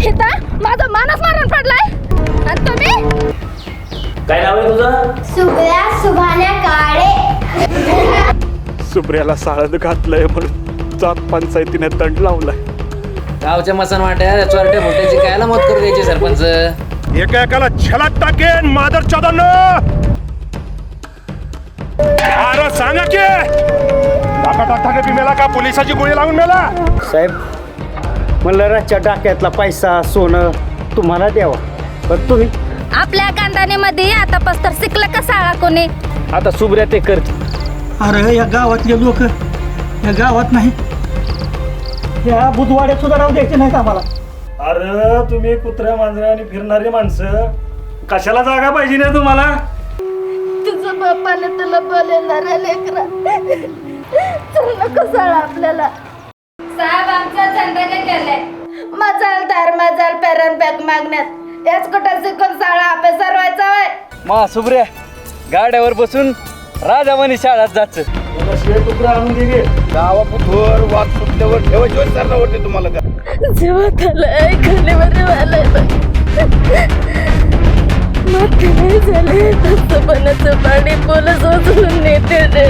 इथं माझा मानस मारून पडलाय आणि तुम्ही काय नाव आहे तुझं? सुब्र्या सुभाण्या काळे. सुब्र्याला साळद घातलंय म्हणून जात पंचायतीने दंड लावलाय. गावच्या मसन वाट्या चोरटे मोठ्याची कायला मत करू द्यायची सरपंच. एका एकाला छलात टाकेन मादर चादांना. अरे सांगा की टाका टाका मेला का पोलिसाची गोळी लागून मेला? साहेब म्हणलं रातच्या डाक्यातला पैसा सोनं तुम्हाला द्यावं पण तुम्ही आपल्या कांदाण्यामध्ये आता पस्तर शिकलं का साळा कोणी? आता सुब्र्या ते करते. अरे या गावातले लोक या गावात नाही या बुधवाड्यात सुद्धा राहू द्यायचे नाहीत आम्हाला. अरे तुम्ही कुत्र्या मांजऱ्याने फिरणारी माणसं कशाला जागा पाहिजे ना तुम्हाला? तुझं बापाने तुला बोलणार लेकरा चल नको साळा आपल्याला. साहेब आमचा धंदा काय केलाय? मजालदार मजाल पेरन बॅग मागण्यात याच कुठं शिकून साळा आपे सरवायचा होय. मा सुब्र्या गाड्यावर बसून राजावानी शाळेत जायचं. तुकडा आणून दे गे. गावापुढवर वाद सुटल्यावर ठेवायची सरला वाटते तुम्हाला का? जेव्हा त्याला ऐकण्यावर आलंय माती नाही झाले तसं बनाचं पाणी पोलच उचलून नेते रे.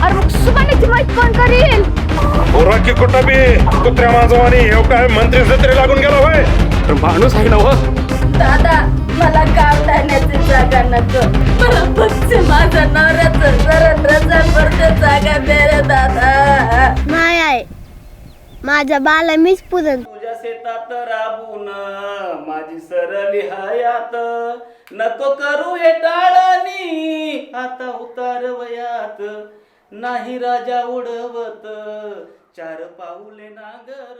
अरे मग सुभाण्याची माहिती कोण करील? की कुठं बी कुत्र्या मांजवानी हे काय मंत्री सत्री लागून गेला होय? तर माणूस आहे ना हो. दादा मला काम धरण्याची जागा नको. मला फक्त माझ्या नवऱ्याचं जरण रजांवरती जागा दे रे दादा. माय आहे माझ्या बाला मीच पुरण. तुझ्या शेतात राबून माझी सरली हयात नको करू हे टाळणी आता उतार वयात नाही राजा उडवत चार पाऊले नागर.